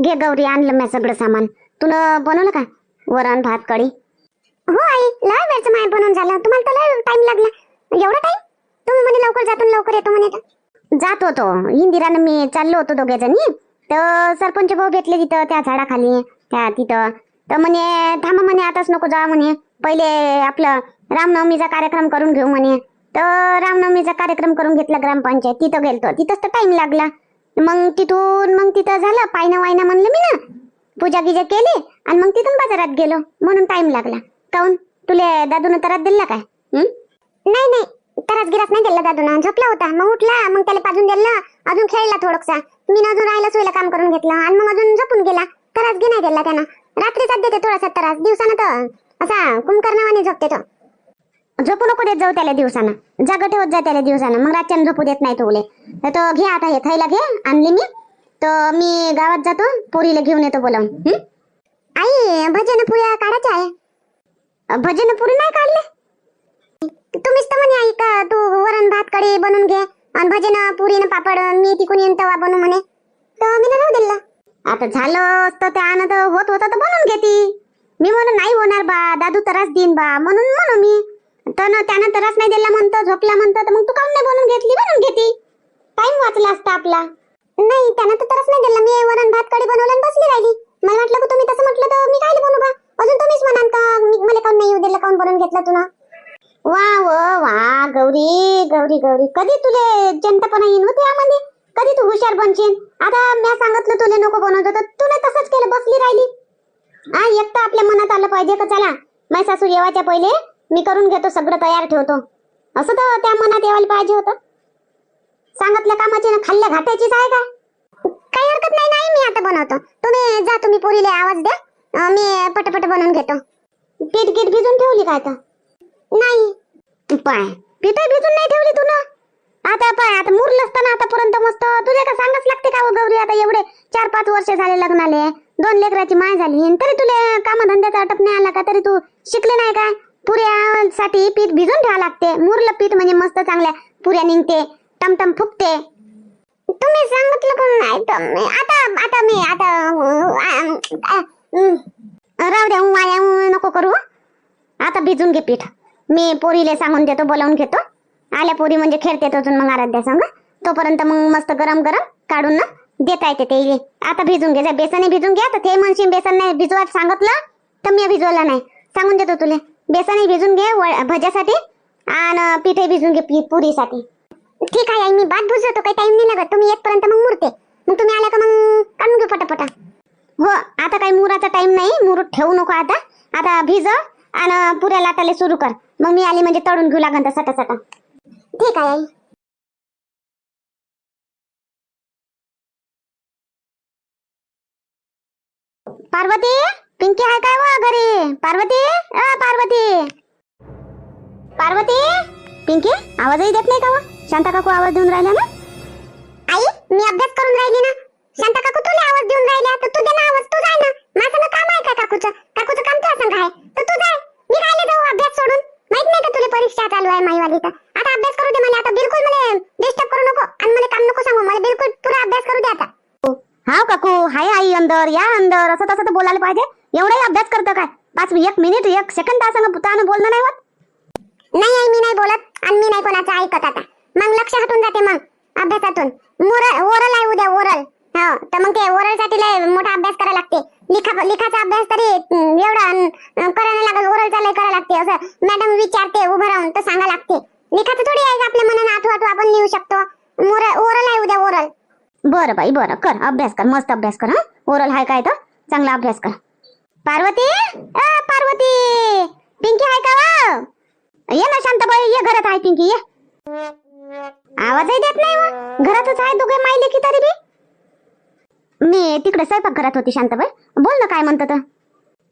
घे गौरी, आणलं मी सगळं सामान. तुला बनवलं का वरण भात कढी? हो आई, लय वेळचं माय बनवून झालं. तुम्हाला तर लय टाइम लागला. एवढा टाइम? तुम्ही म्हणे लवकर जातो लवकर येतो म्हणे. तर जात होतो इंदिरानं मी चाललो होतो दोघे जणी. तर सरपंच भाऊ भेटले तिथं त्या झाडाखाली त्या तिथं. तर म्हणे थांबा म्हणे, आताच नको जा म्हणे, पहिले आपलं रामनवमीचा कार्यक्रम करून घेऊ म्हणे. तर रामनवमीचा कार्यक्रम करून घेतला ग्रामपंचायत. तिथं गेलतो, तिथंच तर टाइम लागला. मग तिथं झालं पायना वायना म्हणलं मी ना, पूजा गिजा केली आणि मग तिथून बाजारात गेलो म्हणून टाइम लागला. काऊन तुले दादून त्रास दिला काय? नाही त्रास गिरास नाही दिला दादून. झोपला होता, मग उठला, मग त्याला पाजून दिलं, अजून खेळला थोडसा. मी अजून राहिला सोयला काम करून घेतलं आणि मग अजून झोपून गेला. त्रास घे नाही दिला त्यानं. रात्रीचा देते थोडासा त्रास, दिवसानं तर असा कुंभकर्णावाने झोपते. तो झोपू नको देत जाऊ त्याला दिवसानं, जागा ठेवत जा त्याला दिवसानं, मग रातच्यानं झोपू देत नाही तुले. तर तो घे आता, हे थैला घे, आणली मी. तर मी गावात जातो, पोरीला घेऊन येतो बोलावून. आई भजन पुऱ्या काढायच्या आहे. भजन पुरी नाही काढले तुम्हीच तर म्हणे आई का तू वरण भात कढी बनवून घे आणि भजन पुरी न पापड मी तिकून येईन तवा बनवू म्हणे. तर मी राहू दिला. आता झालं असतं ते आणत होत होतं तर बनवून घेती. मी म्हणून नाही होणार बा, दादू त्रास देईन बा म्हणून मी. तर त्यानं त्रास नाही दिला म्हणतो, झोपला म्हणतो, तर मग तू काऊन नाही बनवून घेतली? बनवून घेती, टाइम वाचला असता आपला. नाही त्यानं तर त्रास नाही दिला. मी वरण भात कढी बनवलं आणि बसली राहिली. मला वाटलं की तुम्ही तसं म्हटलं तर मी काय बनवू बा. अजून तुम्हीच म्हणाल का मला काऊन नाही येऊ दिलं, काऊन बनवून घेतलं तुला? वा वा गौरी गौरी गौरी, कधी तुले जनतापणा येईन होते यामध्ये, कधी तू हुशार बनशील. आता मी सांगितलं तुला नको बनवतो तर तुला तसंच केलं, बसली राहिली. एक तर आपल्या मनात आलं पाहिजे का चला माझी सासू येवायच्या पहिले मी करून घेतो, सगळं तयार ठेवतो, असं तर त्या मनात यायला पाहिजे होतं. सांगितल्या कामाची ना खाल्ल्या घाटायचीच आहे का? काही हरकत नाही. नाही मी आता बनवतो, तुम्ही जा, तुम्ही पोरीला आवाज द्या, मी पटपट बनवून घेतो. पीठ गीठ भिजून ठेवली काय? आता नाही पाय, पीठ भिजून नाही ठेवली तू ना. आता पाय, आता मुरलं असताना आतापर्यंत मस्त. तुझे का सांगच लागते का गौरी? आता एवढे 4-5 वर्ष झाले लग्नाले, 2 लेकराची माय झाली, तरी तुला कामधंद्याचा अटप नाही आला का? तरी तू शिकले नाही काय? पुऱ्यासाठी पीठ भिजून ठेवा लागते. मुरलं पीठ म्हणजे मस्त चांगल्या पुऱ्या निघते, टमटम फुगते. तुम्ही सांगितलं कोण नाही तर आता मी राहू द्या, माया नको करू. आता भिजून घे पीठ. मी पोरीले सांगून देतो, बोलावून घेतो. आल्या पोरी म्हणजे खेळते अजून मग आराध्या सांग. तोपर्यंत मग मस्त गरम गरम काढून ना देता येते ते. आता भिजून घे, बेसन भिजून घ्या. तर ते म्हणशील बेसन नाही भिजवा सांगितलं तर मी भिजवला नाही, सांगून देतो तुले. बेसन भिजून घे भज्यासाठी आणि पीठही भिजून घे पुरीसाठी. ठीक आहे आई, मी भात भुजवतो, काही टाइम नाही लागत. तुम्ही येतपर्यंत मग मुरते, मग तुम्ही आल्या का मग काढून घेऊ पटापटा. हो आता काही मुराचा टाइम नाही, मुरूत ठेवू नको आता. आता भिजव आणि पुऱ्या लाटायला सुरू कर, मग मी आली म्हणजे तळून घेऊ लागन तर सटा. ठीक आहे आई. पार्वती, पिंकी आहे काय व घरी? पार्वती, पार्वती, पार्वती, पिंकी आवाजही देत नाही का व? शांता काकू आवाज देऊन राहिल्या ना. आई मी अभ्यास करून राहिली ना. शांता काकू तुला आवाज देऊन राहिल्या तर तू दे ना आवाज. तू जाय ना, माझं काम आहे का? काकूचं काम तुझ्या संग आहे तर तू जाय. मी राहिले जाऊ अभ्यास सोडून? माहित नाही का तुला परीक्षा चालू आहे माईवाली? तर आता अभ्यास करू दे मला. आता बिलकुल मला डिस्टर्ब करू नको आणि मला काम नको सांगू. मला बिलकुल पुरा अभ्यास करू दे आता. हा काकू, हाय आई अंदर या, अंदर. असं तसं तर बोलायला पाहिजे. एवढाही अभ्यास करतो काय? 1 मिनिट 1 सेकंद त्यासंग पुतानं बोलणं नाही होत. नाही आई मी नाही बोलत आणि मी नाही कोणाचं ऐकत. आता मग लक्ष हटून जाते मग अभ्यासातून. ओरल आहे उद्या, ओरल. हो तर मग ते ओरल साठी लय मोठा अभ्यास करायला लागते. लिखाचा अभ्यास तरी एवढा करायला लागेल, ओरलचा लय करायला लागते. असं मॅडम विचारते उभं राहून तर सांगा लागते. लिखाचं थोडी आहे आपल्या मनानं आठवू आपण लिहू शकतो. ओरल आहे उद्या, ओरल. बरं बाई बरं, कर अभ्यास कर, मस्त अभ्यास कर. ओरल आहे काय तर चांगला अभ्यास कर. पार्वती, पार्वती, पिंकी आहे का? ये ना शांताबाई, ये घरात आहे पिंकी, ये. आवाजही देत नाही व, घरातच आहे दोघे मायले की. तरी बी मी तिकडे स्वयंपाक घरात होती. शांताबाई बोल ना काय म्हणतं तर.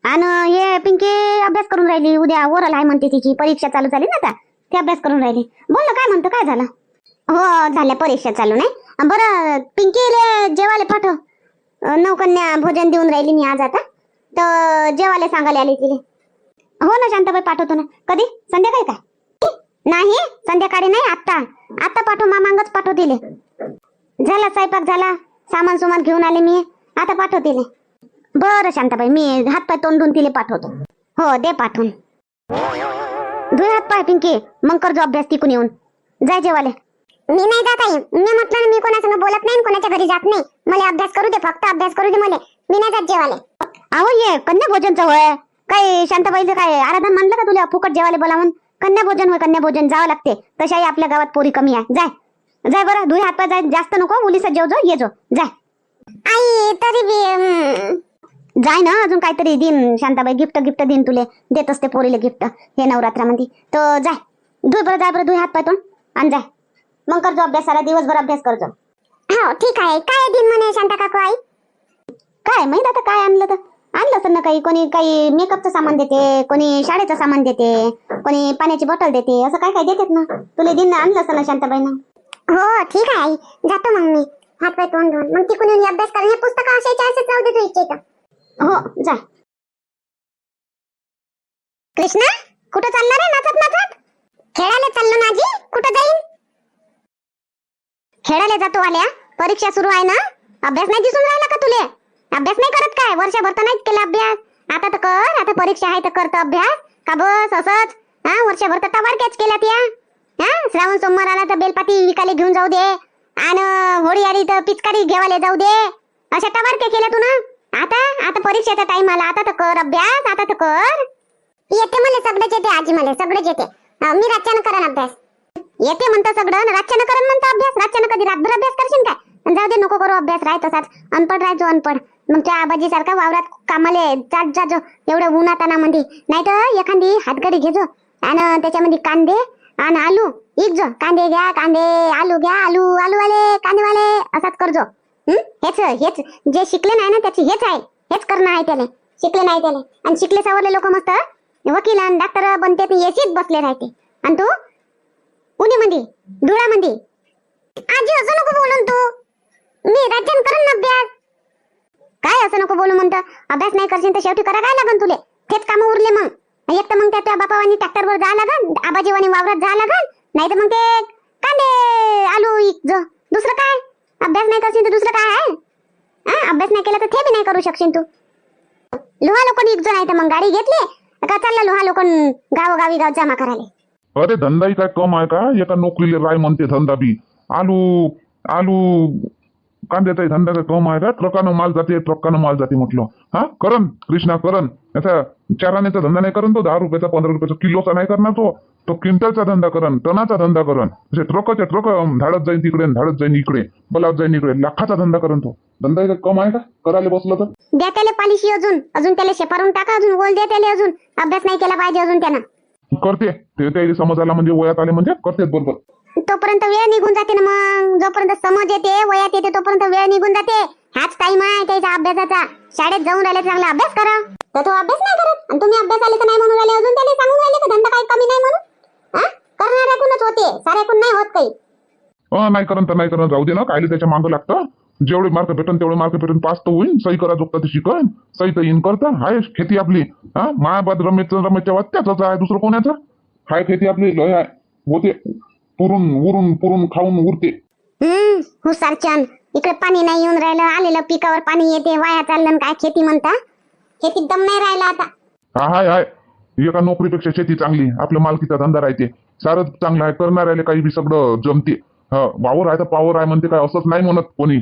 आणि हे पिंकी अभ्यास करून राहिली. उद्या ओरल आहे म्हणते, तिची परीक्षा चालू झाली ना आता, ते अभ्यास करून राहिली. बोल ना काय म्हणतं, काय झालं? हो झाल्या परीक्षा चालू नाही. बरं पिंकीले जेवायला पाठव. नवकन्या भोजन देऊन राहिली मी आज आता, तर जेवायला सांगायला आली तिले. हो ना शांताबाई पाठवतो ना. कधी? संध्याकाळी काय? नाही संध्याकाळी नाही, आता पाठव. मामांगच पाठव तिले. झाला स्वयंपाक झाला, सामान सुमान घेऊन आले मी. आता पाठव तिले. बरं शांताबाई, मी हातपाय तोंड धुवून तिले पाठवतो. हो, दे पाठवून. धुय हातपाय पिंकी, मग करजो अभ्यास तिकून येऊन. जाय जेवाले. मी नाही जात आई. मी म्हटलं ना, मी कोणासंग बोलत नाही, कोणाच्या घरी जात नाही. मला अभ्यास करू दे, फक्त अभ्यास करू दे मला. मी नाही जात जेवाले. अहो ये कन्या भोजनचं होय. काय शांताबाईचं काय आराधन म्हणलं का तुला फुकट जेवाले बोलावून? कन्या भोजन होय, कन्या भोजन जावं लागते. तशाही आपल्या गावात पोरी कमी आहे. जाय जाय बरं, धुय हातपाय. जाय, जास्त नको मुलीचं जेव जो, ये जो. जाय आई. तरी जाय ना, अजून काहीतरी दिन शांताबाई, गिफ्ट दिन तुले देत असते पोरीले गिफ्ट हे नवरात्रामध्ये. तर जाय, धुय बरं, जाय बरं, धुय हातपाय तोंड आणि जाय. मग करजो अभ्यास, सारा दिवसभर अभ्यास करजो. हो ठीक आहे. काय दिन म्हणे शांता काकू आई? काय माहित आता काय आणलं तर. आणलं असं ना काही, कोणी काही मेकअपचं सामान देते, कोणी शाळेचं सामान देते, कोणी पाण्याची बॉटल देते, असं काय काय देतात ना. तुला दिन आणलं असं ना शांताबाईनं. हो ठीक आहे आई, जातो मग मी हातपाय तोंड धुवून. मग तिकडून येऊन अभ्यास करा. हे पुस्तकं असेच राहू दे तू इच्छेत. हो जा. कृष्णा, कुठं चालणार आहे नाचत नाचत? खेळायला चाललो ना आजी. कुठं जाईन? खेळायला जातो आल्या. परीक्षा सुरू आहे ना, अभ्यास नाही दिसून राहिला का तुले? अभ्यास नाही करत काय? वर्षभर तर नाहीच केला अभ्यास. आता तर कर, आता परीक्षा आहे तर करतो अभ्यास का बस असंच? वर्षभर तर टवारक्याच केल्या त्या. श्रावण सोमवार आला तर बेलपाती विकायला घेऊन जाऊ दे, आणि होळी आली तर पिचकारी घेवायला जाऊ दे. अशा टवारक्या केल्या तू ना. आता परीक्षेचा टाइम आला, आता तर कर अभ्यास, आता तर कर. येते मला सगळंच येते आजी, मला सगळंच येते. मी रातच्यानं करन अभ्यास. येते म्हणता सगळं, रातच्यानं करन म्हणता अभ्यास. रातच्यानं कधी रातभर अभ्यास करशील काय? जाऊ दे, नको करू अभ्यास. राह तसाच अनपड राहायचो, अनपड. मग त्या आबाजी सारखा वावरात कामाले जात जाजो एवढं उन्हातानामध्ये. नाही तर एखादी हातगडी घेजो आणि त्याच्यामध्ये कांदे आणि आलू इकजो. कांदे घ्या, कांदे, आलू घ्या, आलू वाले, कांदेवाले, असाच करजो. हेच जे शिकले नाही ना त्याची हेच आहे, हेच करणं आहे त्याला. शिकले नाही त्याला. आणि शिकले सवरले लोक मस्त वकील आणि डॉक्टर बनते, एसीत बसले राहते. आणि तू उन्हीमध्ये धुळामध्ये. आजी असं नको बोलून तू. मी राज्यान करून ना अभ्यास. काय असं नको बोलू म्हणतं? अभ्यास नाही करशील तर शेवटी करा काय लागन तुले? तेच काम उरले मग. एक तर मग त्या बापावानी ट्रॅक्टरवर जा लागन, आबाजीवानी वावरात जा लागन, नाही तर मग ते कांदे आलू इकजो. दुसरं काय? अभ्यास नाही करशील तर दुसरं काय आहे? अभ्यास नाही केला तर ते बी नाही करू शकशील तू. लोहा लोकन इकजो, नाही तर मग गाडी घेतली का चालला लोहा लोकन गावोगावी गाव जमा करायला. अरे धंदाही काय कम आहे का? एका नोकरीला राय म्हणते धंदा बी. आलू कांद्याचाही धंदा काय कम आहे का? ट्रकानं माल जाते, ट्रकानं माल जाते म्हटलं. करण कृष्णा करण. याचा चाराण्याचा धंदा नाही करण तो. 10 रुपयाचा 15 रुपयाचा किलोचा नाही करणार तो. तो क्विंटलचा धंदा करण, टनाचा धंदा करण. ट्रकच्या ट्रक धाडत जाईन तिकडे, धाडत जाईन इकडे, बोलावत जाईन इकडे. लाखाचा धंदा करण तो. धंदा काय कम आहे का करायला बसलं तर? द्या त्याला पॉलिसी अजून त्याला शेपारून टाका, अजून गोल द्या त्याला. अजून अभ्यास नाही केला पाहिजे अजून त्यानं. करते ते, त्याला समज आला म्हणजे वयात आले म्हणजे करतेच बरोबर. तोपर्यंत वेळ निघून जाते ना. मग जोपर्यंत समज येते, वयात येते, तोपर्यंत वेळ निघून जाते. हाच टाइम आहे त्याचा अभ्यासाचा. शाळेत जाऊन राहिले चांगला अभ्यास करा. तर तो अभ्यास नाही करत आणि तुम्ही अभ्यास आले तर नाही म्हणून राहिले. अजून त्याला सांगून राहिले का धंदा काही कमी नाही म्हणून? करणाऱ्याकडूनच होते, साऱ्याकडून नाही होत काही. नाही करण तर नाही करण, जाऊ दे ना. कायले त्याच्या मागं लागतं. जेवढे मार्क भेटन तेवढे मार्क भेटून पास तर होईल. सही करा जोगता ते शिकन, सही तर येईन करता. हाय खेती आपली. मायाबाद रमेशच्या वात्याच आहे, दुसरं कोणाचं? हाय खेती आपली लय आहे. होते पुरून खाऊन उरते. हुशारचंद, इकडे पाणी नाही येऊन राहिलं. आलेलं पिकावर पाणी येते, वाया चाललं. काय खेती म्हणता? शेतीत दम नाही राहिला आता. हाय एका नोकरीपेक्षा शेती चांगली. आपल्या मालकीचा धंदा राहते, सारं चांगलं आहे. करणाऱ्याला काही बी सगळं जमते. वावर आहे तर पावर आहे म्हणते, काय असंच नाही म्हणत कोणी.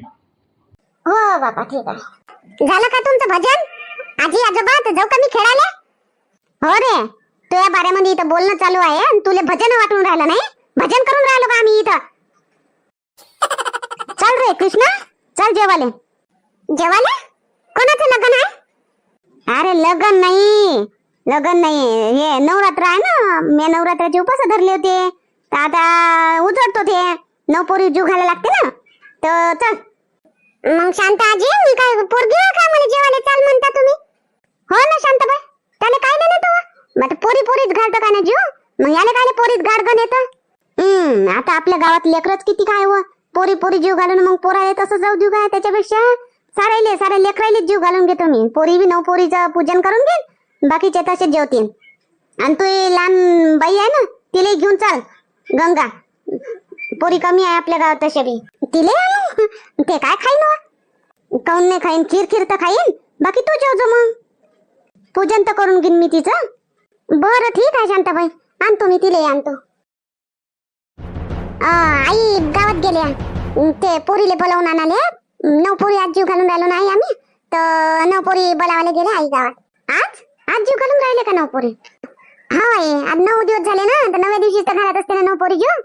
हो बाबा ठीक आहे. झालं का तुमचं भजन? आजी आजोबा तर जाऊ का मी खेळायला? हो रे, तुझ्या बाऱ्यामध्ये इथं बोलणं चालू आहे आणि तुले भजन वाटून राहिलं नाही? भजन करून राहिलो का आम्ही इथं? चल रे कृष्णा, चल जेवाले. जेवाले? कोणाचं लग्न आहे? अरे लग्न नाही, हे नवरात्र आहे ना. मी नवरात्राचे उपास धरले होते, तर आता उजडतो ते. नवपोरी जीव घालायला लागते ना, तर चल. मग शांता आजी, मी काय पोरगी आहे का मला जेवायला चाल म्हणता तुम्ही? हो ना शांताबाई, त्याला काय नाही तो. मग पोरीत घालतो का ना जीव? मग याला काय पोरीत गाडगण येतं? आता आपल्या गावात लेकरच किती काय हो. पोरी जीव घालून मग पोराले तसं जाऊ देऊ काय? त्याच्यापेक्षा सारे लेकराले जीव घालून घेतो मी. पोरी बी नवपोरीचं पूजन करून घेईन, बाकीचे तसेच जेवतील. आणि तू लहान बाई आहे ना, तिला घेऊन चाल. गंगा पोरी कमी आहे आपल्या गावात तशा बी. तिले ते काय खाईन? काऊन नाही खाईन? खीर तर खाईन, बाकी तू जेवजो मग. पूजन तर करून घेईन मी तिचं. बरं ठीक आहे शांताबाई, आणतो मी तिला आणतो. आई गावात गेल्या, ते पोरीले बोलावून आणाले. 9 पोरी आज जीव घालून राहिलो नाही आम्ही, तर 9 पोरी बोलावायला गेले आई गावात. आज आज जीव घालून राहिले का 9 पोरी? हा आई, आज 9 दिवस झाले ना, तर 9व्या दिवशी तर घरात असते ना 9 पोरी जीव.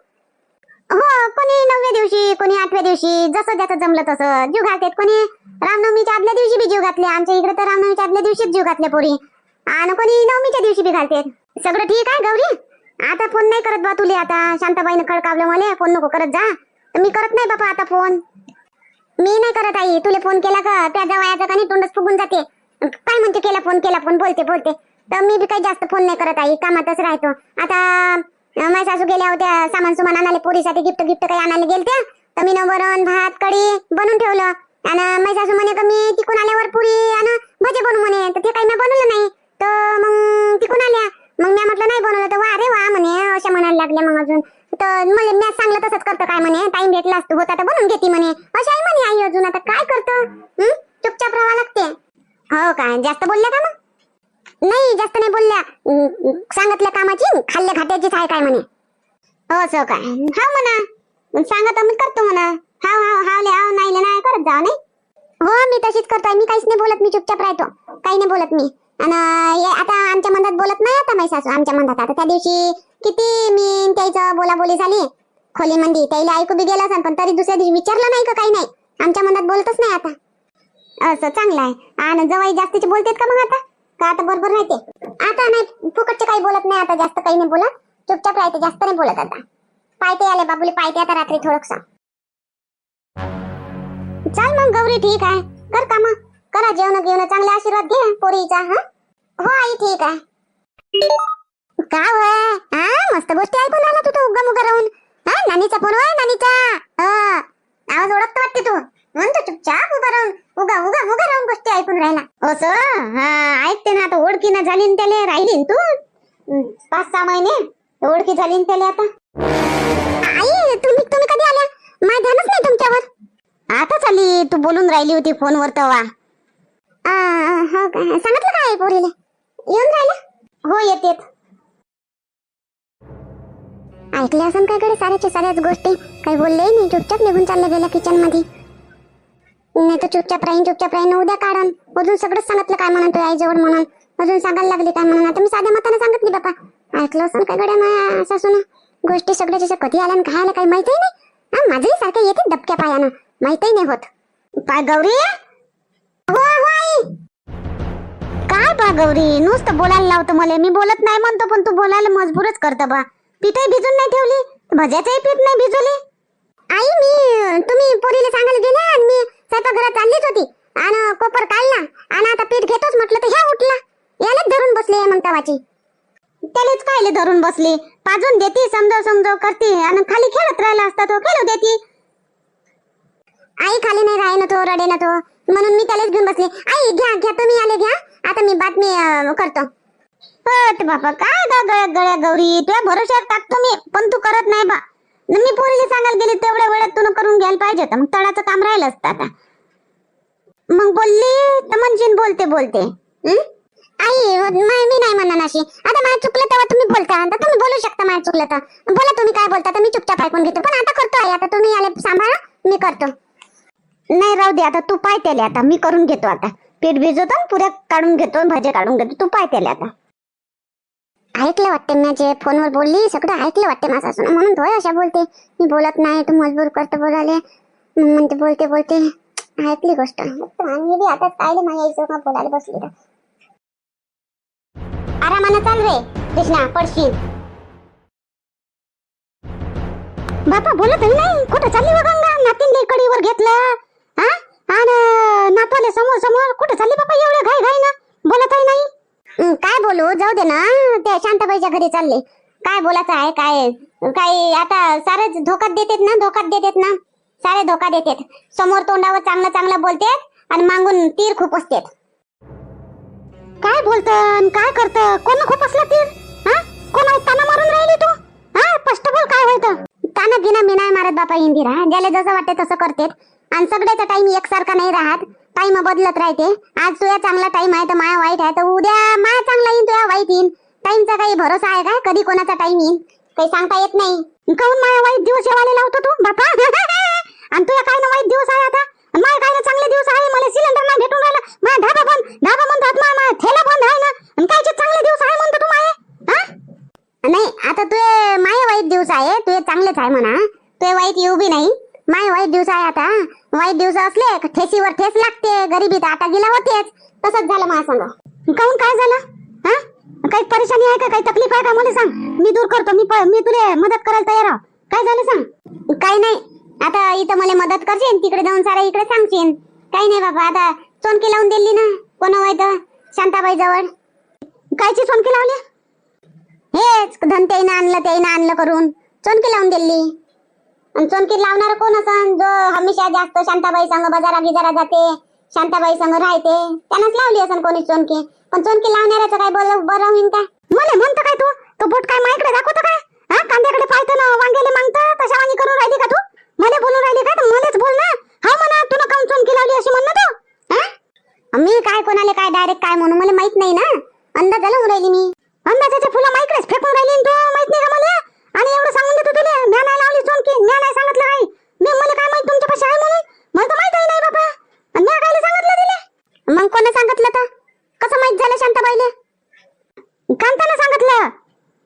हो, कोणी 9व्या दिवशी, कोणी 8व्या दिवशी, जसं ज्याचं जमलं तसं जीव घालतात. कोणी रामनवमीच्या आदल्या दिवशी बी जीव घातले. आमच्या इकडे तर रामनवमीच्या आदल्या दिवशीच जीव घातले पोरी, आणि कोणी नवमीच्या दिवशी बी घालते. सगळं ठीक आहे गौरी. आता फोन नाही करत बा तुले. आता शांताबाईनं खडकावलं मला, फोन नको करत जा. तर मी करत नाही बापा आता फोन. मी नाही करत आई. तुले फोन केला का त्या जवायाचं का नाही तोंडच फुगून जाते. काय म्हणते केला फोन बोलते बोलते. तर मी बी काही जास्त फोन नाही करत आई, कामातच राहतो. आता माझ्या सासू गेल्या होत्या सामान सुमान आणाले, पोरीसाठी गिफ्ट काही आणायला गेलत्या. तर मी वरण भात कढी बनवून ठेवलं, आणि माझी सासू म्हणे का मी तिकून आल्यावर पुरी आणि भजे बनवू म्हणे. तर ते काही मी बनवलं नाही. तर मग तिकून आल्या, मग मी म्हटलं नाही बनवलं. तर वा रे वा म्हणे, अशा म्हणायला लागल्या. मग अजून तर मला मी सांगलं तसंच करतं काय म्हणे, टाइम भेटला असतो होता तर बनवून घेते म्हणे. अशा आई म्हणे आई. अजून आता काय करतं, चुपचाप राहावं लागते. हो काय, जास्त बोलल्या का मग? नाही जास्त नाही बोलल्या. सांगितल्या कामाची खाल्ल्या घाट्याचीच आहे काय म्हणे. असं काय? हा म्हणा, सांगत मी करतो म्हणा. हाव हाव हावले हाव, नाही नाही करत जाऊ नाही. हो मी तशीच करतोय. मी काहीच नाही बोलत, मी चुपचाप राहतो, काही नाही बोलत मी. आणि आता आमच्या मनात बोलत नाही आता माझी सासू आमच्या मनात. आता त्या दिवशी किती मी त्याचं बोलाबोली झाली खोलीमध्ये, त्याला ऐकू बी गेला पण तरी दुसऱ्या दिवशी विचारलं नाही का काही नाही. आमच्या मनात बोलतच नाही आता. असं चांगलं आहे. आणि जवाई जास्तीचे बोलतेत का मग आता? का आता बरोबर राहते? आता नाही फुकटचे काही बोलत नाही आता, जास्त काही नाही बोलत, चुपचाप राहते, जास्त नाही बोलत आता. पायते आले बाबूले, पायते आता रात्री थोडंसं. चल मग गौरी ठीक आहे, कर काम, करा जेवण घेऊन, चांगले आशीर्वाद घे पोरीचा. हो आई ठीक आहे. का होय मस्त गोष्टी ऐकून आला तू तर उगा मुगा राहून. नानीचा फोन होय, नानीचा. आवाज ओळखतो वाटते तू, म्हणतो चुपचाप उभा राहून उगा उगा उगा राहून गोष्टी ऐकून राहिला. असं ऐकते ना आता. ओळखी ना झाली ना त्याला, राहिली तू 5-6 महिने ओळखी झाली ना त्याला आता. आई तुम्ही कधी आल्या? माझं ध्यानच नाही तुमच्यावर. आता चाली तू बोलून राहिली होती फोनवर तेव्हा. हो काय, सांगितलं काय पोरीले? येऊन राहिला? हो येतेत. ऐकले असं काय कडे साऱ्याच्या साऱ्याच गोष्टी, काही बोललेही नाही, चुपचाप निघून चालले गेल्या किचन मध्ये. नाही तर चुपचाप राहीन उद्या काढन. अजून सगळंच सांगितलं काय म्हणून तुझ्या आईजवळ म्हणून, अजून सांगायला लागली काय म्हणून. आता मी साध्या मताने सांगितली बापा. ऐकलं असं काय गड्या माझ्या सासून गोष्टी सगळ्याच्या कधी आल्या आणि काय आल्या काही माहितही नाही. माझंही सारखं येते डबक्या पायानं, माहितही नाही होत. काय गौरी? हो आई. काय बा गौरी, नुसतं बोलायला लावतं मला. मी बोलत नाही म्हणतो पण तू बोलायला मजबूरच करतं बा. पीठही भिजून नाही ठेवली, भज्याचंही पीठ नाही भिजवली. आई तुम्ही पोरीला सांगायला गेल्या आणि मी स्वयंपाकघरात चाललीच होती आणि कोपर काढला आणि आता पीठ घेतोच म्हटलं तर ह्या उठला. यालाच धरून बसले म्हणतावाची. त्यालाच कायले धरून बसली? पाजून देती, समजाव करते आणि खाली खेळत राहिला असता तो, खेळू देती. आई खाली नाही राहे ना तो, रडे ना तो, म्हणून मी त्यालाच घेऊन बसले. आई घ्या तुम्ही आले घ्या, आता मी बातमी करतो. बाबा काय गळ्या गौरी, तुझ्या भरोश्यावर टाकतो मी, पण तू करत नाही बा. मी पोरीला सांगायला गेली तेवढ्या वेळात तू करून घ्यायला पाहिजे होतं, मग तळाचं काम राहिलं असतं आता. मग बोलली तर म्हणशील बोलते. आई मी नाही म्हणणार अशी. आता मला चुकलं तेव्हा तुम्ही बोलता, आता तुम्ही बोलू शकता. मला चुकलं तर बोला, तुम्ही काय बोलता तर मी चुपचाप ऐकून घेतो. पण आता करतो आई, आता तुम्ही आले सांभाळा, मी करतो. नाही राहू दे आता, तू पाय त्याले, आता मी करून घेतो. आता पीठ भिजवतो, पुऱ्या काढून घेतो, भजे काढून घेतो, तू पाय त्याले आता. ऐकलं वाटते मी जे फोनवर बोलली, सगळं ऐकलं वाटते माझा सासून, म्हणून तो अशा बोलते. मी बोलत नाही, तू मजबूर करतो बोलाले म्हणते. बोलते ऐकली गोष्ट. मी बी आता कायले माझ्या आईचं बोलायला बसली तर. आरामानं चाल रे कृष्णा, पडशील. बापा बोलत नाही, कुठं चालली व गंगा? नातीन कडीवर घेतलं आणि नातवाले समोर कुठं चालली बापा एवढ्या घाई ना? बोलतही नाही. काय बोलू, जाऊ दे ना, त्या शांताबाईच्या घरी चालले. काय बोलायचं आहे? काय आता सारे धोकात देतात ना, सारे धोका देतात. समोर तोंडावर चांगलं बोलतात आणि मागून तीर खूप असतात. काय बोलतं काय करतं? कोण खूप असला तीर? कोण ताना मारून राहिली तू? स्पष्ट बोल, काय होतं? ताना गिना मी नाही मारत बापा इंदिरा, ज्याला जसं वाटते तसं करतात. आणि सगळ्याचा टाइम एकसारखा नाही राहत. टाइम बदलत राहते. आज तुझा चांगला टाइम आहे तर माया वाईट आहे, तर उद्या माया चांगला येईन तुझा वाईट येईन. टाइमचा काही भरोसा आहे का? कधी कोणाचा टाइम येईन काही सांगता येत नाही. काहून माया वाईट दिवस येवाले लावतो तू बापा? आणि तुझ्या काय ना वाईट दिवस आहे आता? माय काय ना चांगले दिवस आहे? मला सिलेंडर नाही भेटून राहिला, माझा ढाबा बंद हात, माझा थैला बंद आहे ना. आणि कायचे चांगले दिवस आहे म्हणतो तू माये? नाही आता तुझे माये वाईट दिवस आहे, तुझे चांगलेच आहे म्हणा. तुझे वाईट येऊ बी नाही. माय वाईट दिवस आहे आता. वाईट दिवस असले ठेसीवर ठेस लागते, गरिबीत आता गेला होतेच. तसंच झालं माझ्या संग. काहून काय झालं? काही परेशानी आहे का? काही तकलीफ आहे का? मला सांग, मी दूर करतो. मी तुला मदत करायला तयार आहे. काय झालं सांग. काही नाही, आता इथं मला मदत करशील, तिकडे जाऊन सारा इकडे सांगशील. काही नाही बाबा, आता चोनकी लावून दिली ना. कोण व्हायचं? शांताबाई जवळ. कायची चोनकी लावली? हेच धनतेईनं आणलं करून चोनकी लावून दिली. आणि चोनकी लावणार कोण असन? जो हमेशा जास्त शांताबाई संग बाजारा गिजारा जाते, शांताबाई संग राहते, त्यानंच लावली असन कोणी चोनकी. पण चोनकी लावणाऱ्याचं काय बरं होईन काय? मला म्हणतो काय तो बोट काय माझ्याकडे दाखवतो काय? कांद्याकडे पाहतो ना, वांग्याले मागतो, तशा वाणी करून राहिली का तू? मला बोलून राहिली का? मलाच बोल ना. हा म्हणा, तू काऊन चोनकी लावली अशी म्हण ना तू. मी काय कोणाला काय डायरेक्ट काय म्हणू मला माहित नाही ना. अंदाजाला म्हणून राहिली मी. अंदाजाचे फुलं माझ्याकडेच फेकून राहिली तू, माहित नाही का मला? आणि एवढं सांगून देतो तुला, म्या नाही लावली चोनकी, म्या नाही सांगितलं काही. मला काय माहित तुमच्यापाशी आहे म्हणून? मला तर माहित नाही बाबा. आणि म्या काय सांगितलं तिला? मग कोणी सांगितलं तर? कसं माहित झालं शांताबाईले? कांतानं सांगितलं.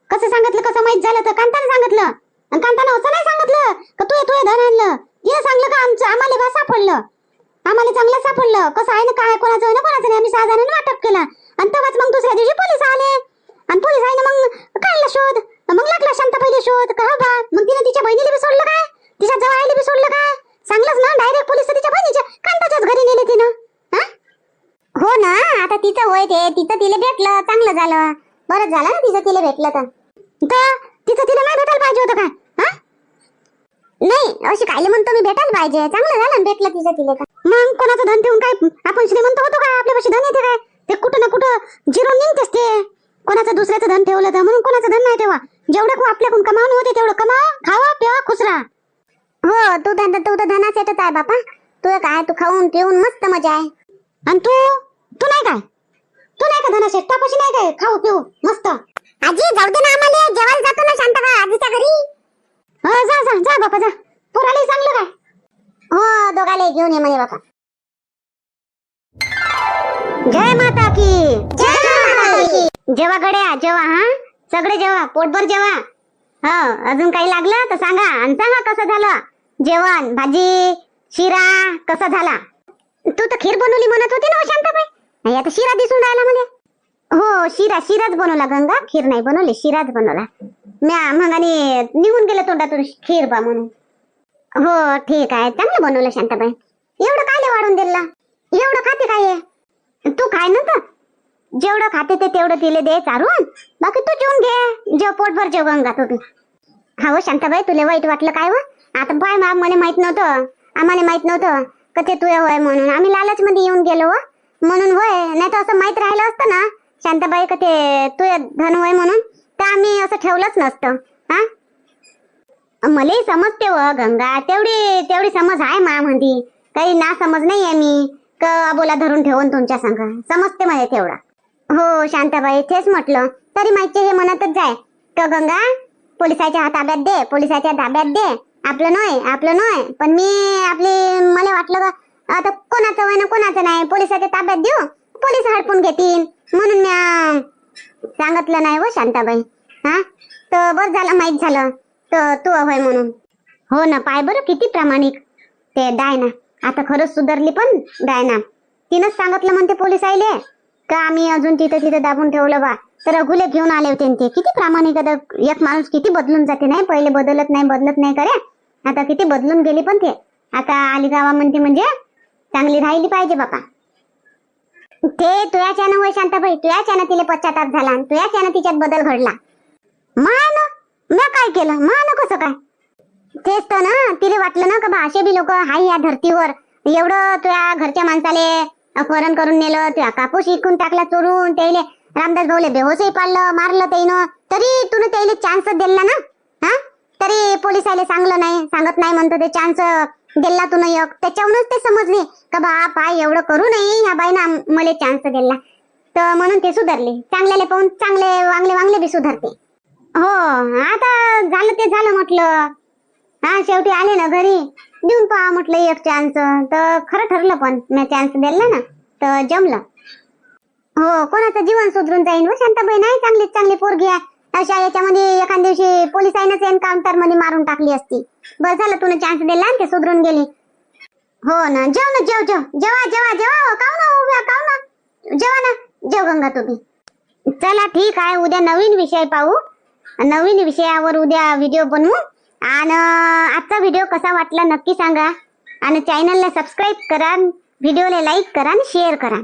कसं सांगितलं? कसं माहित झालं तर? कांतानं सांगितलं. आणि कांतानं असं नाही सांगितलं का तू धन आणलं. तिला सांगलं का आम्हाला बा सापडलं, आम्हाला चांगलं सापडलं. कसं आहे ना, काय कोणाचं ना कोणाचं नाही, आम्ही 6 जणांना अटक केला. आणि तेव्हाच मग दुसऱ्या दिवशी पोलीस आले. आणि पोलीस आहे ना मग काढला शोध. मग लागला शांताबाईला शोध का बा. मग तिने तिच्या बहिणीला बी सोडलं काय? तिच्या जवळ बी सोडलं काय? सांगलंच ना डायरेक्ट पोलीस तिच्या बहिणीच्या कांताच्याच घरी नेले तिनं. हो ना, आता तिचं होय ते, तिचं तिला भेटलं, चांगलं झालं. बरं झालं ना तिचं तिला भेटलं तर. तिचं तिला नाही भेटायला पाहिजे होतं काय? नाही अशी कायले म्हणतो मी, भेटायला पाहिजे. चांगलं झालं ना भेटलं तिचं तिला. मग कोणाचं धन ठेवून काय आपण श्रीमंत होतो काय? आपल्यापाशी धन येते काय? ते कुठं ना कुठं जिरून निघतेच ते. कोणाचं दुसऱ्याचं धन ठेवलं तर म्हणून कोणाचं धन नाही ठेवा. जेवढं आपल्याकडून कमावून होते तेवढं कमा, खावा, पिवा, खुश राहा. हो, तू तर धनाच येतच आहे बापा. तू काय, तू खाऊन पिऊन मस्त मजा आहे. आणि तू नाही काय? तू नाही का धनाशे? त्यापाशी नाही काय खाऊ पिऊ मस्त? आजी जाऊ दे ना, आम्हाला जेवायला जातो ना शांताबाई आजीच्या घरी. जा बापा जा. पोराला सांगलं काय? हो, दोघाले घेऊन ये म्हणे बापा. जय माता की जय. जेवा गड्या जेवा. सगळे जेवा, पोटभर जेवा. अजून काही लागलं तर सांगा. आणि सांगा कसं झालं जेवण, भाजी, शिरा कसा झाला? तू तर खीर बनवली म्हणत होती ना शांताबाई. नाही आता शिरा दिसून राहिला मला. हो, शिराच बनवला गंगा, खीर नाही बनवली, शिराच बनवला म्या. मग आणि निघून गेलं तोंडातून खीर बा म्हणून. हो ठीक आहे, चांगलं बनवलं शांताबाई. एवढं कायले वाढून दिला? एवढं खाते काय? तू खाय ना तर. जेवढं खाते ते तेवढं तिले दे चारून, बाकी तू जेवून घे. जेव पोटभर जेव गंगा तू. हो शांताबाई, तुला वाईट वाटलं काय व? आता पाय मला माहित नव्हतं, आम्हाला माहित नव्हतं का ते तुझ्या होय म्हणून. आम्ही लालच मध्ये येऊन गेलो म्हणून होय. नाही तर असं माहित राहिलं असतं ना शांताबाई का ते तुझ्या धन होय म्हणून, तर आम्ही असं ठेवलंच नसतं. मलाही समजते व गंगा, तेवढी समज आहे मध्ये. काही ना समज नाही आहे मी का अबोला धरून ठेवून तुमच्या संग. समजते मला तेवढा. हो शांताबाई, तेच म्हटलं. तरी माहिती हे म्हणतच जाय का गंगा पोलिसाच्या ताब्यात दे, पोलिसाच्या ताब्यात दे. आपलं नाही. पण मला वाटलं का आता कोणाचं होय ना कोणाचं नाही, पोलिसाच्या ताब्यात देऊ, पोलीस हडपून घेतील म्हणून मी सांगितलं नाही व शांताबाई. तर बरं झालं माहित झालं तर तू होय म्हणून. हो ना, पाय बरं किती प्रामाणिक ते डायना. आता खरंच सुधारली पण डायना. तिनंच सांगितलं म्हणते पोलीस आले का आम्ही अजून तिथं दाबून ठेवलं बा, तर रघुले घेऊन आले होते ते. किती प्रामाणिक. आता एक माणूस किती बदलून जाते नाही, पहिले बदलत नाही करे, आता किती बदलून गेली. पण ते आता आली गावा म्हणते म्हणजे चांगली राहिली पाहिजे बापा. ते तुझ्याच्यानं होय शांताबाई, तुझ्याच्यानं तिला पश्चाताप झाला, तुझ्याच्यानं तिच्यात बदल घडला. म्या काय केलं? कसं काय? तेच तर ना, तिला वाटलं ना का बा असे बी लोक हाय या धरतीवर. एवढं तुझ्या घरच्या माणसाले अपहरण करून नेलं, तुझ्या कापूस इकून टाकला चोरून, त्याले रामदास भाऊले बेहोशही पाडलं, मारलं त्यानं, तरी तुला त्याला चान्स दिला ना. तरी पोलिसाले सांगत नाही म्हणतो ते चान्स दिला तू एक, त्याच्यावरूनच ते समजले का बाप हा एवढं करू नये, ह्या बाईनं मला चान्स दिला, तर म्हणून ते सुधारले. चांगल्याले पाहून चांगले वांगले बी सुधारते. हो आता झालं ते झालं म्हटलं. हा शेवटी आले ना घरी, देऊन पहा म्हटलं एक चान्स. तर खरं ठरलं, पण मी चान्स दिला ना तर जमलं. हो कोणाचं जीवन सुधरून जाईन. शांताबाई नाही चांगली पोरगी आहे. अशा याच्यामध्ये एखाद दिवशी पोलिसांनाच एन्काउंटर मध्ये मारून टाकली असती. बस झालं तुला चान्स दिला आणि ते सुधरून गेली. हो ना, जेव ना, जेवा खाऊ ना, उभ्या खाऊ ना, जेवा ना, जेव गंगा तुम्ही. चला ठीक आहे, उद्या नवीन विषय पाहू, नवीन विषयावर उद्या व्हिडिओ बनवू. आणि आजचा व्हिडिओ कसा वाटला नक्की सांगा, आणि चॅनलला सबस्क्राईब करा, व्हिडिओला लाईक करा आणि शेअर करा.